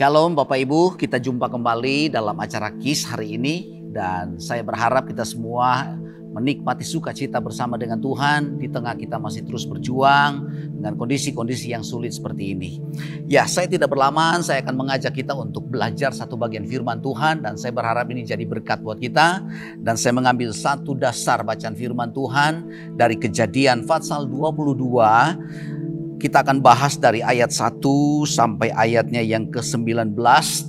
Shalom Bapak Ibu, kita jumpa kembali dalam acara KIS hari ini. Dan saya berharap kita semua menikmati sukacita bersama dengan Tuhan di tengah kita masih terus berjuang dengan kondisi-kondisi yang sulit seperti ini. Ya, saya tidak berlama, saya akan mengajak kita untuk belajar satu bagian firman Tuhan. Dan saya berharap ini jadi berkat buat kita. Dan saya mengambil satu dasar bacaan firman Tuhan dari Kejadian pasal 22. Kita akan bahas dari ayat 1 sampai ayatnya yang ke-19.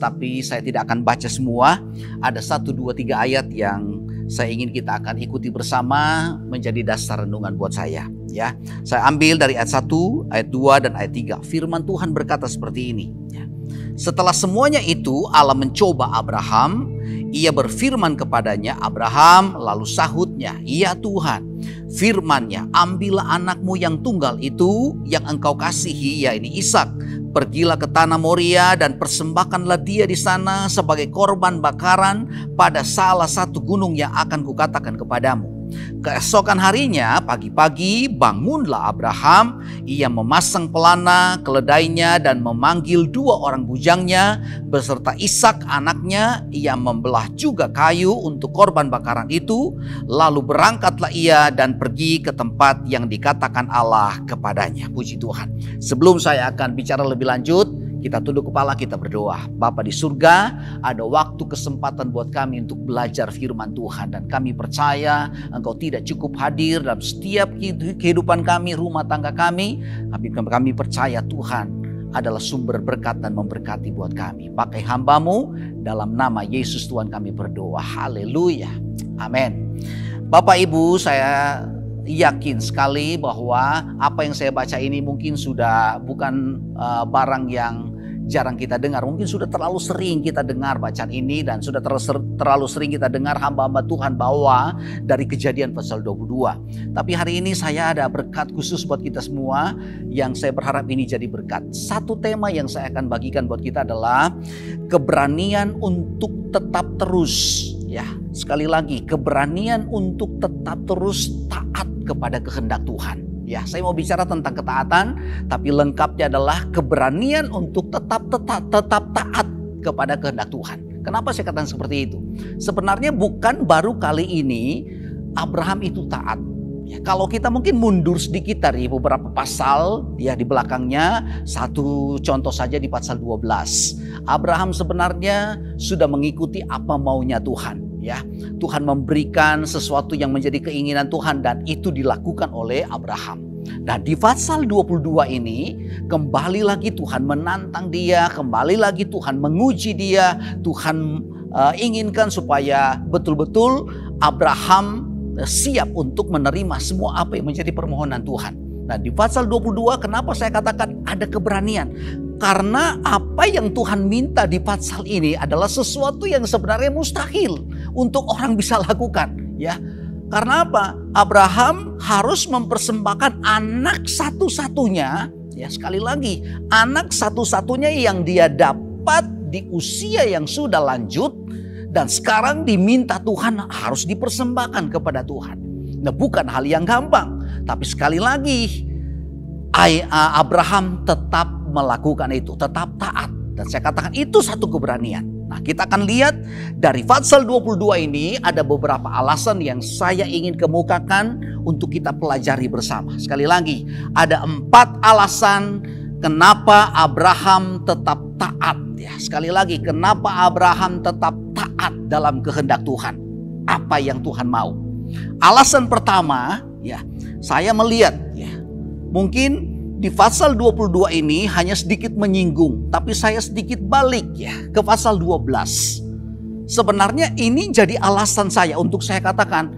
Tapi saya tidak akan baca semua. Ada 1, 2, 3 ayat yang saya ingin kita akan ikuti bersama menjadi dasar renungan buat saya. Ya, saya ambil dari ayat 1, ayat 2, dan ayat 3. Firman Tuhan berkata seperti ini. Setelah semuanya itu Allah mencoba Abraham. Ia berfirman kepadanya, Abraham, lalu sahutnya, ya Tuhan, firman-Nya, ambillah anakmu yang tunggal itu yang engkau kasihi, yaitu Ishak. Pergilah ke tanah Moria dan persembahkanlah dia di sana sebagai korban bakaran pada salah satu gunung yang akan kukatakan kepadamu. Keesokan harinya pagi-pagi bangunlah Abraham. Ia memasang pelana keledainya dan memanggil 2 orang bujangnya beserta Ishak anaknya. Ia membelah juga kayu untuk korban bakaran itu. Lalu berangkatlah ia dan pergi ke tempat yang dikatakan Allah kepadanya. Puji Tuhan. Sebelum saya akan bicara lebih lanjut, kita tunduk kepala, kita berdoa. Bapa di surga, ada waktu kesempatan buat kami untuk belajar firman Tuhan. Dan kami percaya Engkau tidak cukup hadir dalam setiap kehidupan kami, rumah tangga kami. Tapi kami percaya Tuhan adalah sumber berkat dan memberkati buat kami. Pakai hamba-Mu, dalam nama Yesus Tuhan kami berdoa. Haleluya. Amin. Bapak Ibu, saya yakin sekali bahwa apa yang saya baca ini mungkin sudah bukan barang yang jarang kita dengar. Mungkin sudah terlalu sering kita dengar bacaan ini dan sudah terlalu sering kita dengar hamba-hamba Tuhan bawa dari Kejadian pasal 22. Tapi hari ini saya ada berkat khusus buat kita semua yang saya berharap ini jadi berkat. Satu tema yang saya akan bagikan buat kita adalah keberanian untuk tetap terus. Ya, sekali lagi, keberanian untuk tetap terus taat kepada kehendak Tuhan. Ya, saya mau bicara tentang ketaatan, tapi lengkapnya adalah keberanian untuk tetap taat kepada kehendak Tuhan. Kenapa saya katakan seperti itu? Sebenarnya bukan baru kali ini Abraham itu taat. Ya, kalau kita mungkin mundur sedikit dari beberapa pasal ya di belakangnya, satu contoh saja di pasal 12. Abraham sebenarnya sudah mengikuti apa maunya Tuhan. Ya, Tuhan memberikan sesuatu yang menjadi keinginan Tuhan dan itu dilakukan oleh Abraham. Nah, di pasal 22 ini kembali lagi Tuhan menantang dia, kembali lagi Tuhan menguji dia. Tuhan inginkan supaya betul-betul Abraham siap untuk menerima semua apa yang menjadi permohonan Tuhan. Nah, di pasal 22 kenapa saya katakan ada keberanian? Karena apa yang Tuhan minta di pasal ini adalah sesuatu yang sebenarnya mustahil untuk orang bisa lakukan. Ya, karena apa? Abraham harus mempersembahkan anak satu-satunya. Ya, sekali lagi, anak satu-satunya yang dia dapat di usia yang sudah lanjut. Dan sekarang diminta Tuhan harus dipersembahkan kepada Tuhan. Nah, bukan hal yang gampang. Tapi sekali lagi, Abraham tetap melakukan itu, tetap taat. Dan saya katakan itu satu keberanian. Nah, kita akan lihat dari pasal 22 ini ada beberapa alasan yang saya ingin kemukakan untuk kita pelajari bersama. Sekali lagi, ada 4 alasan kenapa Abraham tetap taat. Ya, sekali lagi, kenapa Abraham tetap taat dalam kehendak Tuhan. Apa yang Tuhan mau. Alasan pertama, ya, saya melihat, ya, mungkin di pasal 22 ini hanya sedikit menyinggung, tapi saya sedikit balik ya ke pasal 12. Sebenarnya ini jadi alasan saya untuk saya katakan,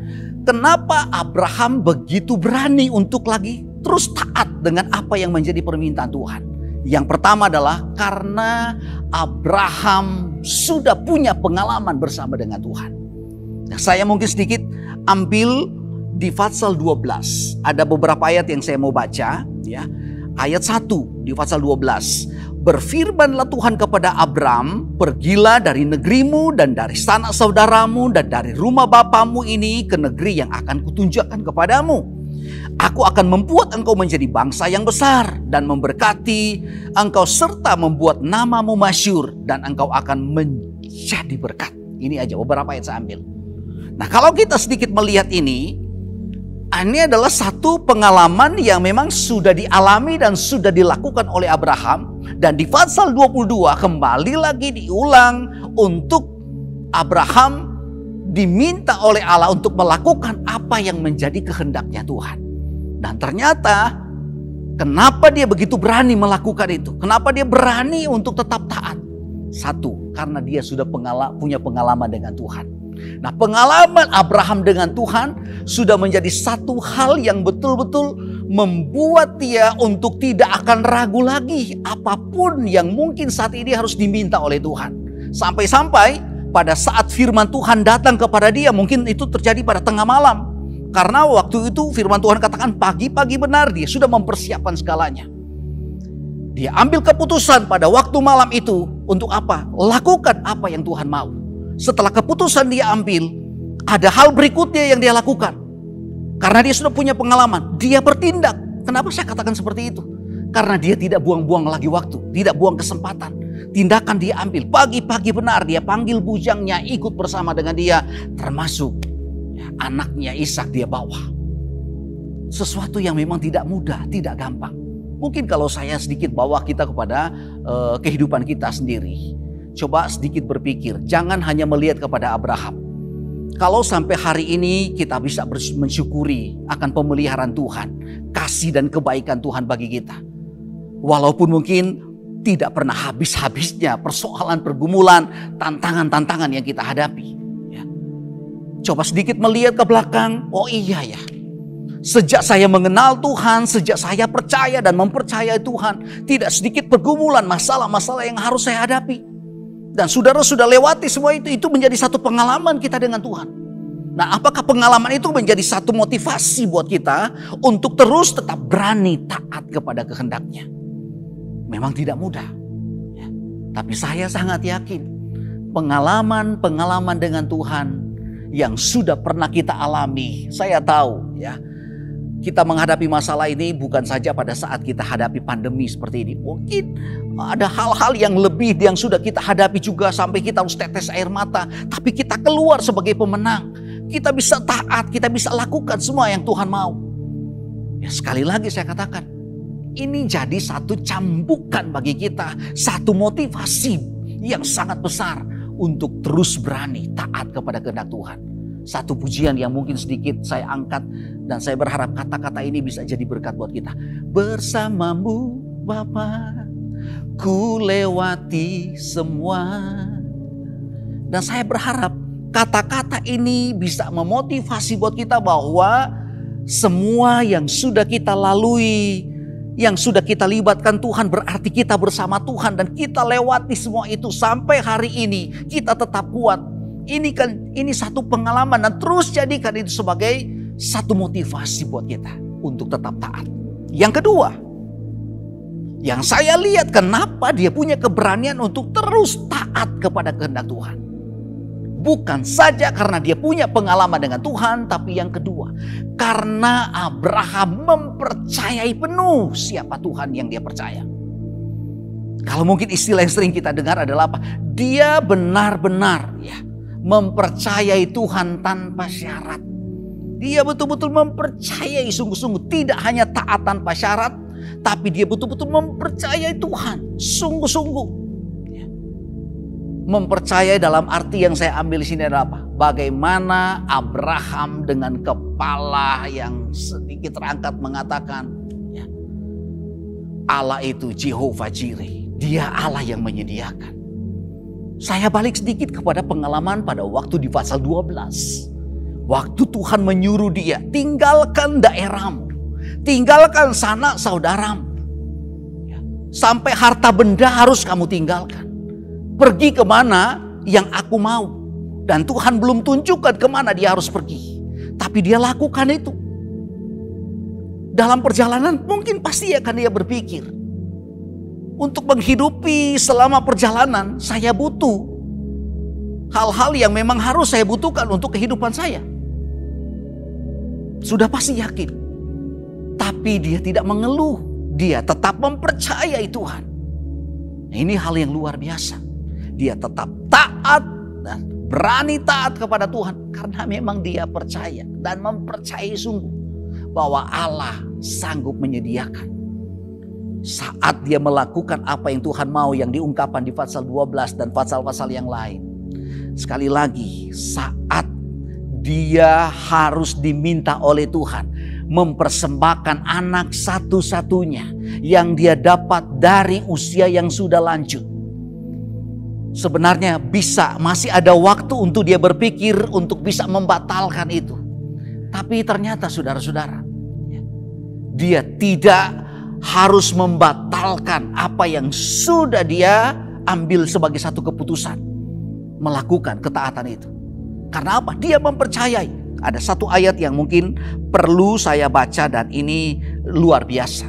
kenapa Abraham begitu berani untuk lagi terus taat dengan apa yang menjadi permintaan Tuhan. Yang pertama adalah karena Abraham sudah punya pengalaman bersama dengan Tuhan. Nah, saya mungkin sedikit ambil di pasal 12. Ada beberapa ayat yang saya mau baca ya. Ayat 1 di pasal 12. Berfirmanlah Tuhan kepada Abram, pergilah dari negerimu dan dari sanak saudaramu dan dari rumah bapamu ini ke negeri yang akan kutunjukkan kepadamu. aku akan membuat engkau menjadi bangsa yang besar dan memberkati engkau serta membuat namamu masyhur dan engkau akan menjadi berkat. Ini aja beberapa yang saya ambil. Nah, kalau kita sedikit melihat ini adalah satu pengalaman yang memang sudah dialami dan sudah dilakukan oleh Abraham. Dan di pasal 22 kembali lagi diulang untuk Abraham diminta oleh Allah untuk melakukan apa yang menjadi kehendaknya Tuhan. Dan ternyata kenapa dia begitu berani melakukan itu? Kenapa dia berani untuk tetap taat? Satu, karena dia sudah punya pengalaman dengan Tuhan. Nah, pengalaman Abraham dengan Tuhan sudah menjadi satu hal yang betul-betul membuat dia untuk tidak akan ragu lagi apapun yang mungkin saat ini harus diminta oleh Tuhan. Sampai-sampai pada saat firman Tuhan datang kepada dia, mungkin itu terjadi pada tengah malam. Karena waktu itu firman Tuhan katakan pagi-pagi benar dia sudah mempersiapkan segalanya. Dia ambil keputusan pada waktu malam itu untuk apa? Lakukan apa yang Tuhan mau. Setelah keputusan dia ambil, ada hal berikutnya yang dia lakukan. Karena dia sudah punya pengalaman, dia bertindak. Kenapa saya katakan seperti itu? Karena dia tidak buang-buang lagi waktu, tidak buang kesempatan. Tindakan dia ambil, pagi-pagi benar dia panggil bujangnya ikut bersama dengan dia. Termasuk anaknya Ishak dia bawa. Sesuatu yang memang tidak mudah, tidak gampang. Mungkin kalau saya sedikit bawa kita kepada kehidupan kita sendiri. Coba sedikit berpikir, jangan hanya melihat kepada Abraham. Kalau sampai hari ini kita bisa mensyukuri akan pemeliharaan Tuhan, kasih dan kebaikan Tuhan bagi kita. Walaupun mungkin tidak pernah habis-habisnya persoalan, pergumulan, tantangan-tantangan yang kita hadapi. Ya. Coba sedikit melihat ke belakang, oh iya ya. Sejak saya mengenal Tuhan, sejak saya percaya dan mempercayai Tuhan, tidak sedikit pergumulan, masalah-masalah yang harus saya hadapi. Dan saudara sudah lewati semua itu menjadi satu pengalaman kita dengan Tuhan. Nah, apakah pengalaman itu menjadi satu motivasi buat kita untuk terus tetap berani taat kepada kehendaknya? Memang tidak mudah. Ya. Tapi saya sangat yakin pengalaman-pengalaman dengan Tuhan yang sudah pernah kita alami. Saya tahu ya. Kita menghadapi masalah ini bukan saja pada saat kita hadapi pandemi seperti ini. Mungkin ada hal-hal yang lebih yang sudah kita hadapi juga sampai kita harus tetes air mata. Tapi kita keluar sebagai pemenang. Kita bisa taat, kita bisa lakukan semua yang Tuhan mau. Ya, sekali lagi saya katakan, ini jadi satu cambukan bagi kita. Satu motivasi yang sangat besar untuk terus berani taat kepada kehendak Tuhan. Satu pujian yang mungkin sedikit saya angkat dan saya berharap kata-kata ini bisa jadi berkat buat kita. Bersamamu Bapa, ku lewati semua. Dan saya berharap kata-kata ini bisa memotivasi buat kita bahwa semua yang sudah kita lalui, yang sudah kita libatkan Tuhan berarti kita bersama Tuhan dan kita lewati semua itu sampai hari ini kita tetap kuat. Ini satu pengalaman dan terus jadikan itu sebagai satu motivasi buat kita untuk tetap taat. Yang kedua, yang saya lihat kenapa dia punya keberanian untuk terus taat kepada kehendak Tuhan. Bukan saja karena dia punya pengalaman dengan Tuhan, tapi yang kedua, karena Abraham mempercayai penuh siapa Tuhan yang dia percaya. Kalau mungkin istilah yang sering kita dengar adalah apa? Dia benar-benar ya mempercayai Tuhan tanpa syarat. Dia betul-betul mempercayai sungguh-sungguh. Tidak hanya taat tanpa syarat, tapi dia betul-betul mempercayai Tuhan sungguh-sungguh. Mempercayai dalam arti yang saya ambil di sini adalah apa? Bagaimana Abraham dengan kepala yang sedikit terangkat mengatakan, ya, Allah itu Jehovah Jireh. Dia Allah yang menyediakan. Saya balik sedikit kepada pengalaman pada waktu di pasal 12. Waktu Tuhan menyuruh dia, tinggalkan daerahmu. Tinggalkan sanak saudaramu. Sampai harta benda harus kamu tinggalkan. Pergi kemana yang aku mau. Dan Tuhan belum tunjukkan kemana dia harus pergi. Tapi dia lakukan itu. Dalam perjalanan mungkin pasti akan dia berpikir. Untuk menghidupi selama perjalanan saya butuh hal-hal yang memang harus saya butuhkan untuk kehidupan saya. Sudah pasti yakin. Tapi dia tidak mengeluh. Dia tetap mempercayai Tuhan. Ini hal yang luar biasa. Dia tetap taat dan berani taat kepada Tuhan. Karena memang dia percaya dan mempercayai sungguh bahwa Allah sanggup menyediakan. Saat dia melakukan apa yang Tuhan mau, yang diungkapkan di pasal 12 dan pasal-pasal yang lain. Sekali lagi, saat dia harus diminta oleh Tuhan mempersembahkan anak satu-satunya yang dia dapat dari usia yang sudah lanjut. Sebenarnya masih ada waktu untuk dia berpikir untuk bisa membatalkan itu. Tapi ternyata saudara-saudara, dia tidak harus membatalkan apa yang sudah dia ambil sebagai satu keputusan. Melakukan ketaatan itu. Karena apa? Dia mempercayai. Ada satu ayat yang mungkin perlu saya baca dan ini luar biasa.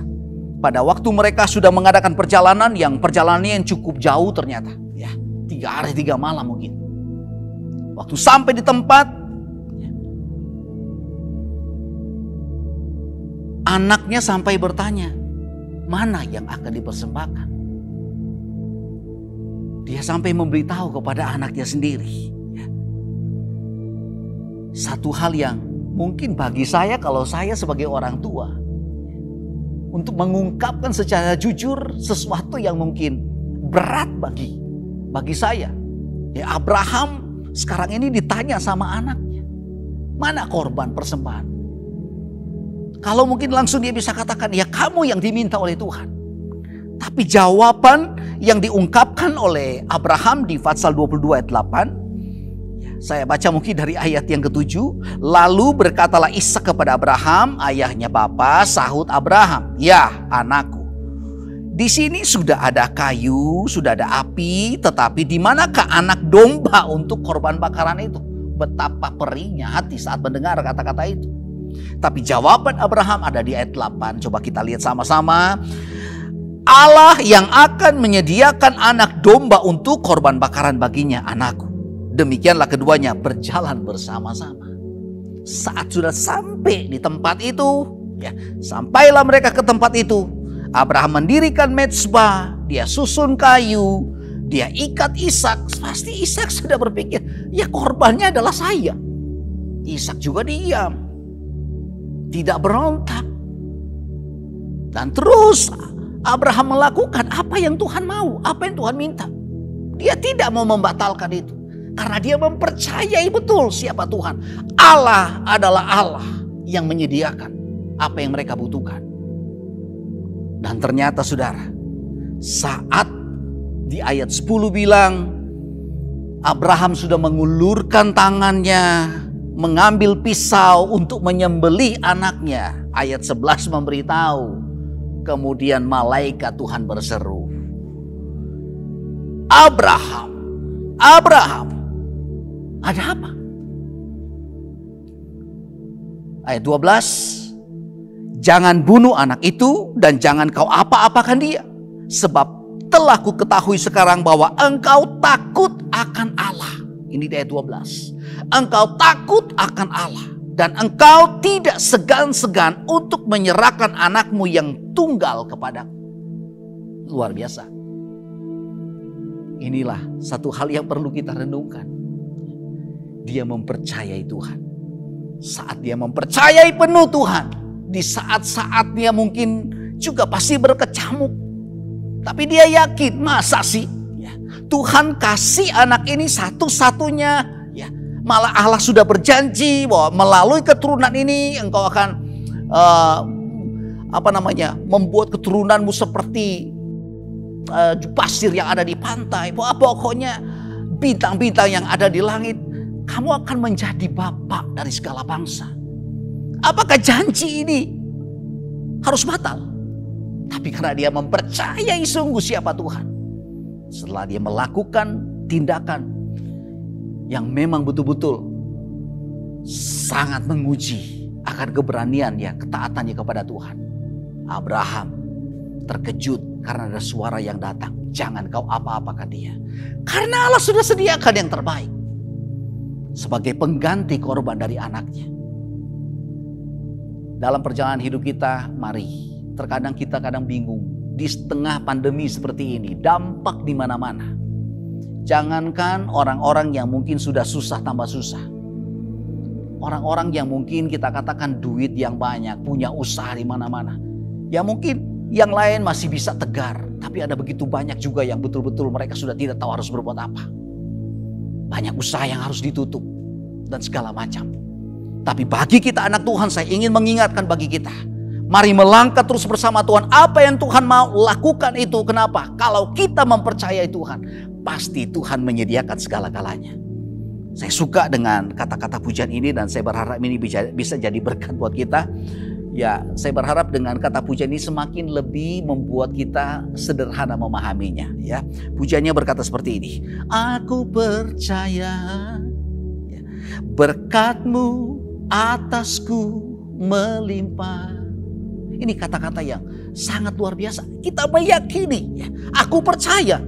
Pada waktu mereka sudah mengadakan perjalanan yang cukup jauh ternyata. Ya, 3 hari 3 malam mungkin. Waktu sampai di tempat, anaknya sampai bertanya, mana yang akan dipersembahkan? Dia sampai memberitahu kepada anaknya sendiri. Satu hal yang mungkin bagi saya, kalau saya sebagai orang tua, untuk mengungkapkan secara jujur sesuatu yang mungkin berat bagi saya. Ya, Abraham sekarang ini ditanya sama anaknya, mana korban persembahan? Kalau mungkin langsung dia bisa katakan, ya kamu yang diminta oleh Tuhan. Tapi jawaban yang diungkapkan oleh Abraham di pasal 22 ayat 8. Saya baca mungkin dari ayat yang ke-7. Lalu berkatalah Ishak kepada Abraham, ayahnya bapa. Sahut Abraham, ya anakku. Di sini sudah ada kayu, sudah ada api. Tetapi di manakah anak domba untuk korban bakaran itu? Betapa perihnya hati saat mendengar kata-kata itu. Tapi jawaban Abraham ada di ayat 8. Coba kita lihat sama-sama. Allah yang akan menyediakan anak domba untuk korban bakaran baginya, anakku. Demikianlah keduanya berjalan bersama-sama. Saat sudah sampai di tempat itu, ya, sampailah mereka ke tempat itu. Abraham mendirikan mezbah, dia susun kayu, dia ikat Ishak. Pasti Ishak sudah berpikir, ya korbannya adalah saya. Ishak juga diam, tidak berontak. Dan terus Abraham melakukan apa yang Tuhan mau, apa yang Tuhan minta. Dia tidak mau membatalkan itu. Karena dia mempercayai betul siapa Tuhan. Allah adalah Allah yang menyediakan apa yang mereka butuhkan. Dan ternyata saudara, saat di ayat 10 bilang, Abraham sudah mengulurkan tangannya, mengambil pisau untuk menyembelih anaknya. Ayat 11 memberitahu, kemudian malaikat Tuhan berseru, Abraham, Abraham, ada apa? Ayat 12, jangan bunuh anak itu dan jangan kau apa-apakan dia. Sebab telah ku ketahui sekarang bahwa engkau takut akan Allah. Ini di ayat 12. Engkau takut akan Allah. Dan engkau tidak segan-segan untuk menyerahkan anakmu yang tunggal kepadaku. Luar biasa. Inilah satu hal yang perlu kita renungkan. Dia mempercayai Tuhan. Saat dia mempercayai penuh Tuhan, di saat-saatnya mungkin juga pasti berkecamuk. Tapi dia yakin, masa sih ya, Tuhan kasih anak ini satu-satunya. Ya, malah Allah sudah berjanji bahwa melalui keturunan ini engkau akan membuat keturunanmu seperti pasir yang ada di pantai. Pokoknya bintang-bintang yang ada di langit. Kamu akan menjadi bapak dari segala bangsa. Apakah janji ini harus batal? Tapi karena dia mempercayai sungguh siapa Tuhan. Setelah dia melakukan tindakan yang memang betul-betul sangat menguji akan keberaniannya, ketaatannya kepada Tuhan. Abraham terkejut karena ada suara yang datang. Jangan kau apa-apakan dia. Karena Allah sudah sediakan yang terbaik sebagai pengganti korban dari anaknya. Dalam perjalanan hidup kita, mari. Terkadang kita bingung. Di tengah pandemi seperti ini, dampak di mana-mana. Jangankan orang-orang yang mungkin sudah susah tambah susah. Orang-orang yang mungkin kita katakan duit yang banyak, punya usaha di mana-mana. Ya mungkin yang lain masih bisa tegar. Tapi ada begitu banyak juga yang betul-betul mereka sudah tidak tahu harus berbuat apa. Banyak usaha yang harus ditutup. Dan segala macam. Tapi bagi kita anak Tuhan, saya ingin mengingatkan bagi kita. Mari melangkah terus bersama Tuhan. Apa yang Tuhan mau lakukan itu. Kenapa? Kalau kita mempercayai Tuhan, pasti Tuhan menyediakan segala-galanya. Saya suka dengan kata-kata pujian ini dan saya berharap ini bisa jadi berkat buat kita. Ya, saya berharap dengan kata pujian ini semakin lebih membuat kita sederhana memahaminya. Ya, pujiannya berkata seperti ini. Aku percaya berkat-Mu atasku melimpah. Ini kata-kata yang sangat luar biasa. Kita meyakini, ya, aku percaya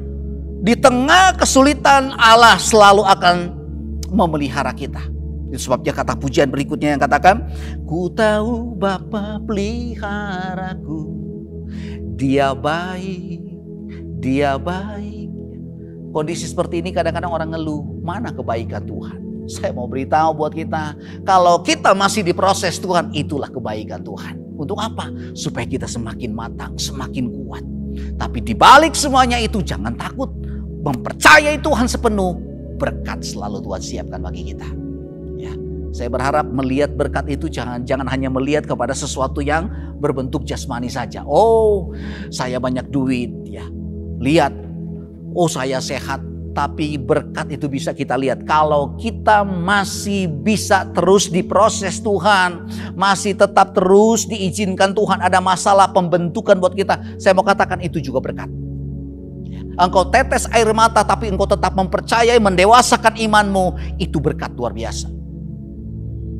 di tengah kesulitan Allah selalu akan memelihara kita. Itu sebabnya kata pujian berikutnya yang katakan, ku tahu Bapa peliharaku, Dia baik, Dia baik. Kondisi seperti ini kadang-kadang orang ngeluh, mana kebaikan Tuhan? Saya mau beritahu buat kita, kalau kita masih diproses Tuhan, itulah kebaikan Tuhan. Untuk apa? Supaya kita semakin matang, semakin kuat. Tapi di balik semuanya itu jangan takut. Mempercayai Tuhan sepenuh, berkat selalu Tuhan siapkan bagi kita. Ya, saya berharap melihat berkat itu jangan hanya melihat kepada sesuatu yang berbentuk jasmani saja. Oh, saya banyak duit, ya. Lihat, oh saya sehat. Tapi berkat itu bisa kita lihat kalau kita masih bisa terus diproses Tuhan, masih tetap terus diizinkan Tuhan, ada masalah pembentukan buat kita. Saya mau katakan itu juga berkat. Engkau tetes air mata tapi engkau tetap mempercayai, mendewasakan imanmu, itu berkat luar biasa.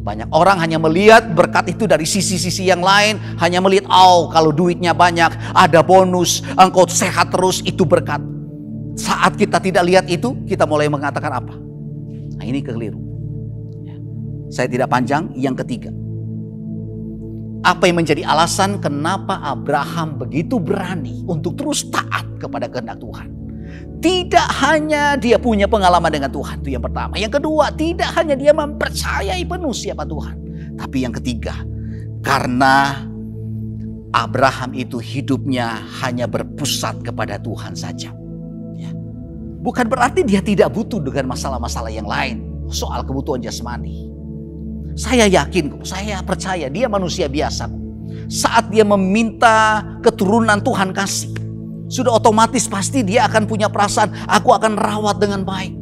Banyak orang hanya melihat berkat itu dari sisi-sisi yang lain, hanya melihat kalau duitnya banyak, ada bonus, engkau sehat terus, itu berkat. Saat kita tidak lihat itu, kita mulai mengatakan apa? Nah, ini keliru. Saya tidak panjang, yang ketiga. Apa yang menjadi alasan kenapa Abraham begitu berani untuk terus taat kepada kehendak Tuhan? Tidak hanya dia punya pengalaman dengan Tuhan, itu yang pertama. Yang kedua, tidak hanya dia mempercayai penuh siapa Tuhan. Tapi yang ketiga, karena Abraham itu hidupnya hanya berpusat kepada Tuhan saja. Bukan berarti dia tidak butuh dengan masalah-masalah yang lain. Soal kebutuhan jasmani. Saya yakin, saya percaya dia manusia biasa. Saat dia meminta keturunan Tuhan kasih, sudah otomatis pasti dia akan punya perasaan, aku akan rawat dengan baik.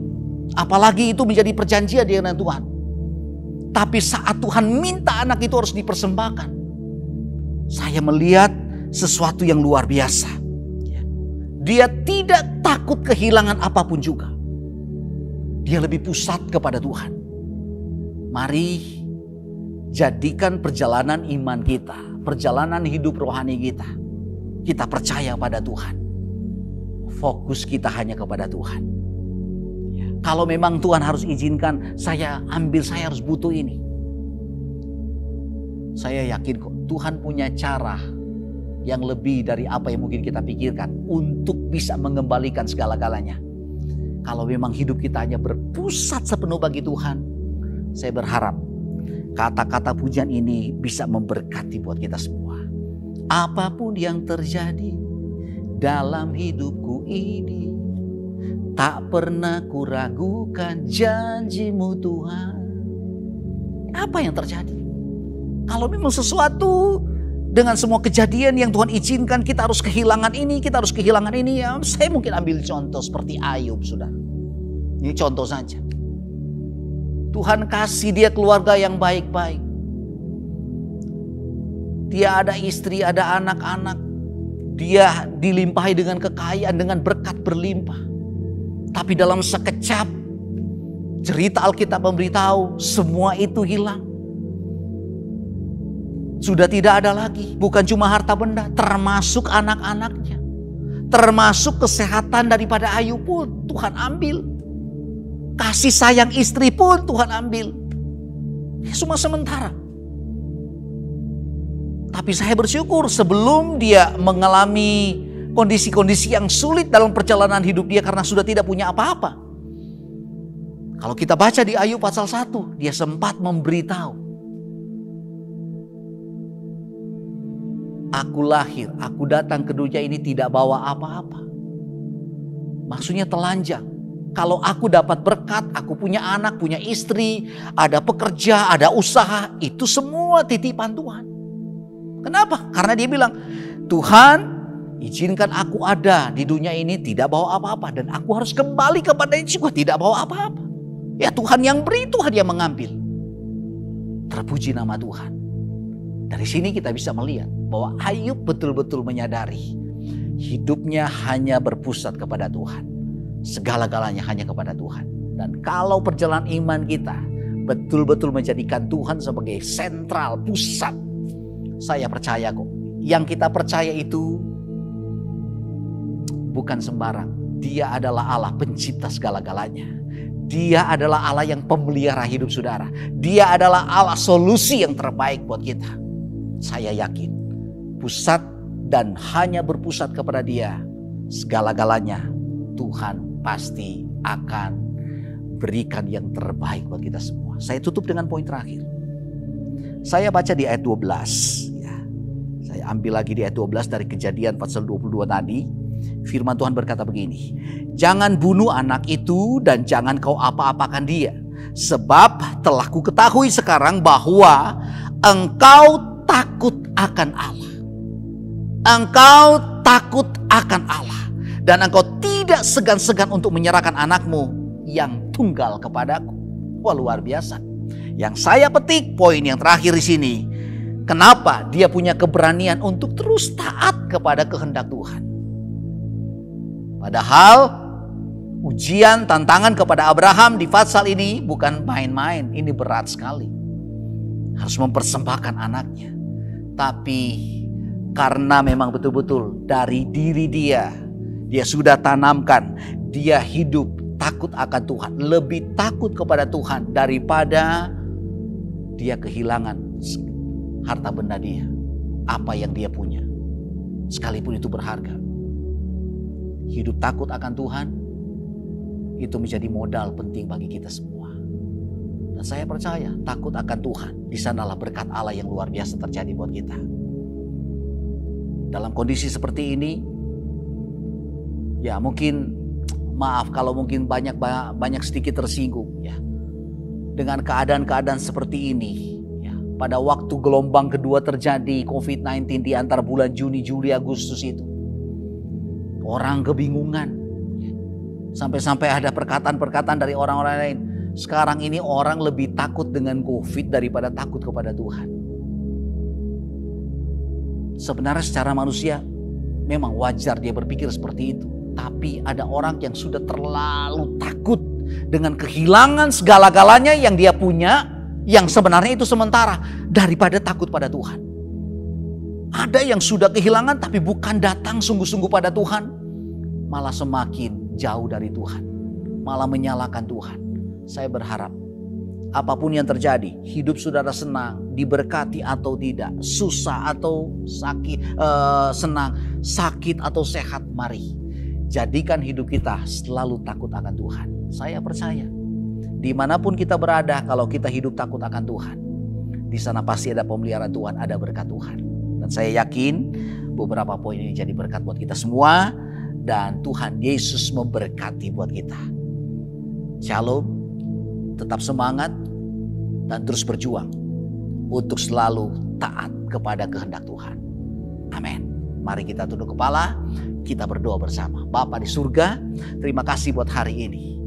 Apalagi itu menjadi perjanjian dengan Tuhan. Tapi saat Tuhan minta anak itu harus dipersembahkan, saya melihat sesuatu yang luar biasa. Dia tidak takut kehilangan apapun juga. Dia lebih pusat kepada Tuhan. Mari jadikan perjalanan iman kita, perjalanan hidup rohani kita, kita percaya pada Tuhan. Fokus kita hanya kepada Tuhan. Kalau memang Tuhan harus izinkan, saya harus butuh ini. Saya yakin kok Tuhan punya cara yang lebih dari apa yang mungkin kita pikirkan untuk bisa mengembalikan segala-galanya. Kalau memang hidup kita hanya berpusat sepenuh bagi Tuhan, saya berharap kata-kata pujian ini bisa memberkati buat kita semua. Apapun yang terjadi dalam hidupku ini, tak pernah kuragukan janji-Mu Tuhan. Apa yang terjadi? Kalau memang sesuatu dengan semua kejadian yang Tuhan izinkan, kita harus kehilangan ini, kita harus kehilangan ini. Ya, saya mungkin ambil contoh seperti Ayub, saudara. Ini contoh saja. Tuhan kasih dia keluarga yang baik-baik. Dia ada istri, ada anak-anak. Dia dilimpahi dengan kekayaan, dengan berkat berlimpah. Tapi dalam sekejap, cerita Alkitab memberitahu semua itu hilang. Sudah tidak ada lagi, bukan cuma harta benda, termasuk anak-anaknya. Termasuk kesehatan daripada Ayub pun Tuhan ambil. Kasih sayang istri pun Tuhan ambil. Semua sementara. Tapi saya bersyukur sebelum dia mengalami kondisi-kondisi yang sulit dalam perjalanan hidup dia karena sudah tidak punya apa-apa. Kalau kita baca di Ayub pasal 1, dia sempat memberitahu, aku lahir, aku datang ke dunia ini tidak bawa apa-apa. Maksudnya telanjang. Kalau aku dapat berkat, aku punya anak, punya istri, ada pekerja, ada usaha, itu semua titipan Tuhan. Kenapa? Karena dia bilang, Tuhan izinkan aku ada di dunia ini tidak bawa apa-apa. Dan aku harus kembali kepada Yesus juga tidak bawa apa-apa. Ya Tuhan yang beri, Tuhan yang mengambil. Terpuji nama Tuhan. Dari sini kita bisa melihat bahwa Ayub betul-betul menyadari hidupnya hanya berpusat kepada Tuhan. Segala-galanya hanya kepada Tuhan. Dan kalau perjalanan iman kita betul-betul menjadikan Tuhan sebagai sentral pusat, saya percaya kok. Yang kita percaya itu bukan sembarang. Dia adalah Allah pencipta segala-galanya. Dia adalah Allah yang pemelihara hidup saudara. Dia adalah Allah solusi yang terbaik buat kita. Saya yakin pusat dan hanya berpusat kepada Dia, segala-galanya Tuhan pasti akan berikan yang terbaik buat kita semua. Saya tutup dengan poin terakhir. Saya baca di ayat 12. Ya. Saya ambil lagi di ayat 12 dari Kejadian pasal 22 tadi. Firman Tuhan berkata begini. Jangan bunuh anak itu dan jangan kau apa-apakan dia. Sebab telah ku ketahui sekarang bahwa engkau takut akan Allah. Engkau takut akan Allah. Dan engkau tidak segan-segan untuk menyerahkan anakmu yang tunggal kepadaku. Wah, luar biasa. Yang saya petik poin yang terakhir di sini. Kenapa dia punya keberanian untuk terus taat kepada kehendak Tuhan. Padahal ujian tantangan kepada Abraham di pasal ini bukan main-main. Ini berat sekali. Harus mempersembahkan anaknya. Tapi karena memang betul-betul dari diri dia sudah tanamkan. Dia hidup takut akan Tuhan. Lebih takut kepada Tuhan daripada dia kehilangan harta benda dia. Apa yang dia punya. Sekalipun itu berharga. Hidup takut akan Tuhan itu menjadi modal penting bagi kita semua. Dan saya percaya takut akan Tuhan, di sanalah berkat Allah yang luar biasa terjadi buat kita. Dalam kondisi seperti ini, ya mungkin maaf kalau mungkin banyak sedikit tersinggung ya. Dengan keadaan-keadaan seperti ini, ya, pada waktu gelombang kedua terjadi COVID-19 di antara bulan Juni, Juli, Agustus itu. Orang kebingungan. Sampai-sampai ada perkataan-perkataan dari orang-orang lain. Sekarang ini orang lebih takut dengan COVID daripada takut kepada Tuhan. Sebenarnya secara manusia memang wajar dia berpikir seperti itu. Tapi ada orang yang sudah terlalu takut dengan kehilangan segala-galanya yang dia punya. Yang sebenarnya itu sementara daripada takut pada Tuhan. Ada yang sudah kehilangan tapi bukan datang sungguh-sungguh pada Tuhan. Malah semakin jauh dari Tuhan. Malah menyalahkan Tuhan. Saya berharap apapun yang terjadi, hidup saudara senang, diberkati atau tidak, susah atau sakit, senang, sakit atau sehat, mari. Jadikan hidup kita selalu takut akan Tuhan. Saya percaya dimanapun kita berada, kalau kita hidup takut akan Tuhan, di sana pasti ada pemeliharaan Tuhan, ada berkat Tuhan. Dan saya yakin beberapa poin ini jadi berkat buat kita semua. Dan Tuhan Yesus memberkati buat kita. Shalom. Tetap semangat. Dan terus berjuang. Untuk selalu taat kepada kehendak Tuhan. Amin. Mari kita tunduk kepala. Kita berdoa bersama. Bapa di surga, terima kasih buat hari ini.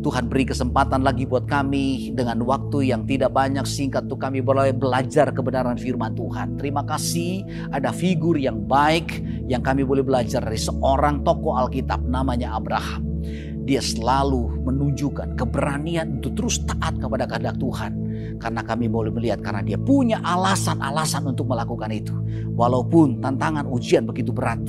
Tuhan beri kesempatan lagi buat kami dengan waktu yang tidak banyak, singkat untuk kami boleh belajar kebenaran firman Tuhan. Terima kasih ada figur yang baik yang kami boleh belajar dari seorang tokoh Alkitab namanya Abraham. Dia selalu menunjukkan keberanian untuk terus taat kepada kehendak Tuhan. Karena kami boleh melihat karena dia punya alasan-alasan untuk melakukan itu. Walaupun tantangan ujian begitu berat,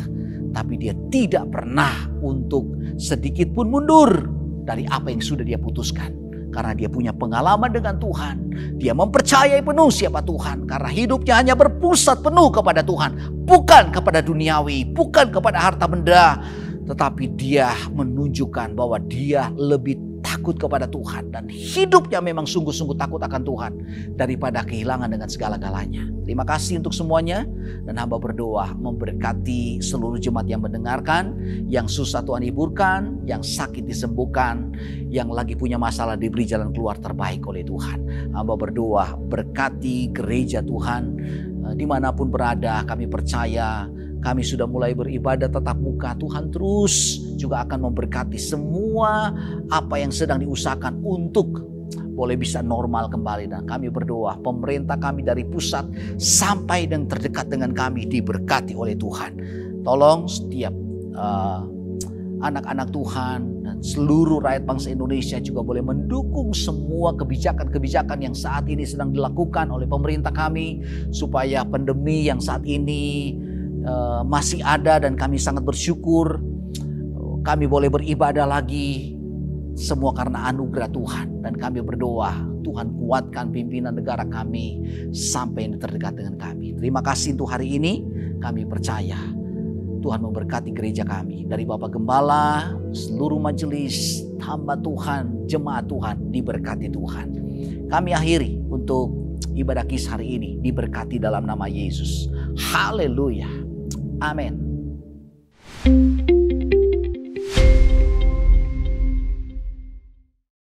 tapi dia tidak pernah untuk sedikit pun mundur dari apa yang sudah dia putuskan. karena dia punya pengalaman dengan Tuhan. Dia mempercayai penuh siapa Tuhan karena hidupnya hanya berpusat penuh kepada Tuhan. Bukan kepada duniawi, bukan kepada harta benda. Tetapi dia menunjukkan bahwa dia lebih takut kepada Tuhan. Dan hidupnya memang sungguh-sungguh takut akan Tuhan daripada kehilangan dengan segala-galanya. Terima kasih untuk semuanya. Dan hamba berdoa memberkati seluruh jemaat yang mendengarkan. Yang susah Tuhan hiburkan, yang sakit disembuhkan, yang lagi punya masalah diberi jalan keluar terbaik oleh Tuhan. Hamba berdoa berkati gereja Tuhan. Dimanapun berada kami percaya kami sudah mulai beribadah tatap muka. Tuhan terus juga akan memberkati semua apa yang sedang diusahakan untuk boleh bisa normal kembali. Dan kami berdoa pemerintah kami dari pusat sampai yang terdekat dengan kami diberkati oleh Tuhan. Tolong setiap anak-anak Tuhan dan seluruh rakyat bangsa Indonesia juga boleh mendukung semua kebijakan-kebijakan yang saat ini sedang dilakukan oleh pemerintah kami. Supaya pandemi yang saat ini masih ada dan kami sangat bersyukur kami boleh beribadah lagi, semua karena anugerah Tuhan. Dan kami berdoa Tuhan kuatkan pimpinan negara kami sampai yang terdekat dengan kami. Terima kasih untuk hari ini. Kami percaya Tuhan memberkati gereja kami, dari Bapak Gembala, seluruh majelis, hamba Tuhan, jemaat Tuhan diberkati Tuhan. Kami akhiri untuk ibadah KIS hari ini, diberkati dalam nama Yesus. Haleluya. Amin.